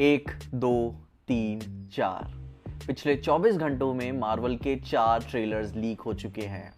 एक, दो, तीन, चार। पिछले 24 घंटों में मार्वल के 4 ट्रेलर्स लीक हो चुके हैं।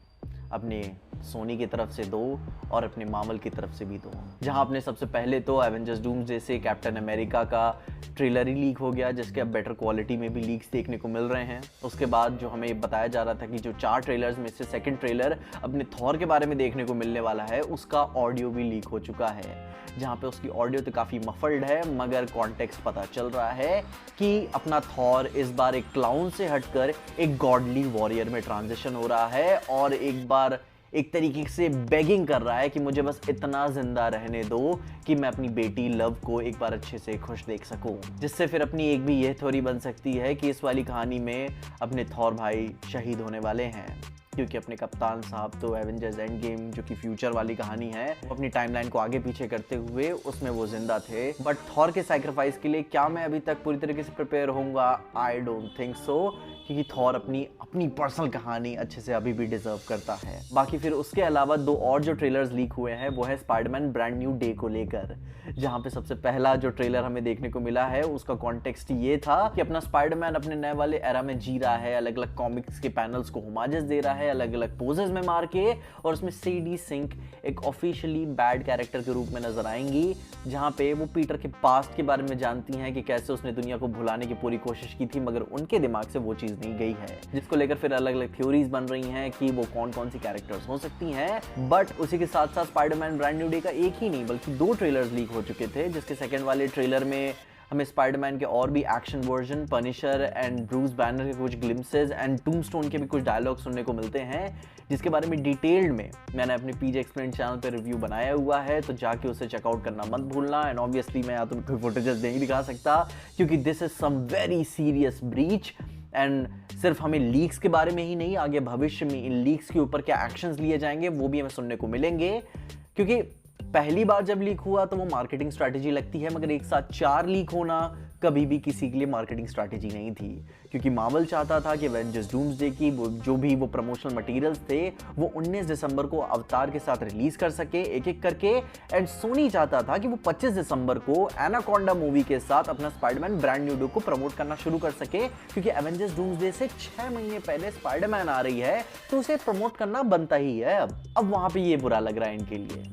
अपने सोनी की तरफ से 2 और अपने मार्वल की तरफ से भी 2। जहां अपने सबसे पहले तो एवेंजर्स डूम्सडे से कैप्टन अमेरिका का ट्रेलर ही लीक हो गया, जिसके अब बेटर क्वालिटी में भी लीक्स देखने को मिल रहे हैं। उसके बाद जो हमें बताया जा रहा था कि जो 4 ट्रेलर्स में से सेकंड ट्रेलर अपने थॉर के बारे में देखने को मिलने वाला है, उसका ऑडियो भी लीक हो चुका है। जहाँ पे उसकी ऑडियो तो काफ़ी मफल्ड है, मगर कॉन्टेक्स्ट पता चल रहा है कि अपना थॉर इस बार एक क्लाउन से हटकर एक गॉडली वॉरियर में ट्रांजिशन हो रहा है और एक बार एक तरीके से बेगिंग कर रहा है कि मुझे बस इतना जिंदा रहने दो कि मैं अपनी बेटी लव को एक बार अच्छे से खुश देख सकूं। जिससे फिर अपनी एक भी यह थ्योरी बन सकती है कि इस वाली कहानी में अपने थॉर भाई शहीद होने वाले हैं, क्योंकि अपने कप्तान साहब तो एवेंजर्स एंड गेम जो कि फ्यूचर वाली कहानी है, वो अपनी टाइमलाइन को आगे पीछे करते हुए उसमें वो जिंदा थे। बट थॉर के सैक्रिफाइस के लिए क्या मैं अभी तक पूरी तरीके से प्रिपेयर होऊंगा? आई डोंट थिंक सो, क्योंकि थॉर अपनी पर्सनल कहानी अच्छे से अभी भी डिजर्व करता है। बाकी फिर उसके अलावा 2 और जो ट्रेलर्स लीक हुए हैं वो है स्पाइडरमैन ब्रांड न्यू डे को लेकर। जहां पे सबसे पहला जो ट्रेलर हमें देखने को मिला है उसका कॉन्टेक्स्ट ये था कि अपना स्पाइडरमैन अपने नए वाले एरा में जी रहा है, अलग अलग कॉमिक्स के पैनल्स को होमाजेस दे रहा है अलग अलग पोजेस में मार के, और उसमें सेडी सिंक एक ऑफिशियली बैड कैरेक्टर के रूप में नजर आएंगी, जहां पे वो पीटर के पास्ट के बारे में जानती हैं कि कैसे उसने दुनिया को भुलाने की पूरी कोशिश की थी, मगर उनके दिमाग से वो चीज नहीं गई है। जिसको लेकर फिर अलग अलग थ्योरीज बन रही हैं कि वो कौन कौन सी कैरेक्टर्स हो सकती हैं। बट उसी के साथ साथ स्पाइडरमैन ब्रांड न्यू डे का एक ही नहीं बल्कि 2 ट्रेलर्स लीक हो चुके थे, जिसके सेकंड वाले ट्रेलर में हमें स्पाइडरमैन के और भी action version, Punisher and Bruce banner के कुछ ग्लिम्सेस एंड टूमस्टोन के भी कुछ डायलॉग सुनने को मिलते हैं, जिसके बारे में डिटेल्ड में मैंने अपने पीजे एक्सप्लेन चैनल पे रिव्यू बनाया हुआ है, तो जाके उसे चेकआउट करना मत भूलना। एंड ऑब्वियसली मैं या तो कोई फुटेजेस नहीं दिखा सकता, क्योंकि this is some very serious breach. And सिर्फ हमें लीक्स के बारे में ही नहीं, आगे भविष्य में इन लीक्स के ऊपर क्या एक्शंस लिए जाएंगे वो भी हमें सुनने को मिलेंगे। क्योंकि पहली बार जब लीक हुआ तो वो मार्केटिंग स्ट्रैटेजी लगती है, मगर एक साथ 4 लीक होना कभी भी किसी के लिए मार्केटिंग स्ट्रैटेजी नहीं थी। क्योंकि मार्वल चाहता था कि एवेंजर्स डूम्सडे की जो भी प्रमोशनल मटेरियल्स थे वो 19 दिसंबर को अवतार के साथ रिलीज कर सके एक एक करके। एंड सोनी चाहता था कि वो 25 दिसंबर को एनाकोंडा मूवी के साथ अपना स्पाइडरमैन ब्रांड न्यू डे को प्रमोट करना शुरू कर सके, क्योंकि एवेंजर्स डूम्सडे से 6 महीने पहले स्पाइडरमैन आ रही है, तो उसे प्रमोट करना बनता ही है। अब वहां पर ये बुरा लग रहा है इनके लिए,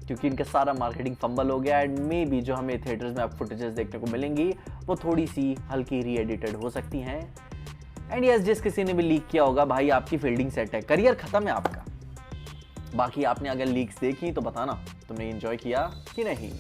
क्योंकि इनका सारा मार्केटिंग फंबल हो गया। एंड मे बी जो हमें थिएटर्स में अब फुटेजेस देखने को मिलेंगी वो थोड़ी सी हल्की री एडिटेड हो सकती हैं। एंड यस, जिस किसी ने भी लीक किया होगा भाई, आपकी फील्डिंग सेट है, करियर खत्म है आपका। बाकी आपने अगर लीक्स देखी तो बताना तुमने एंजॉय किया कि नहीं।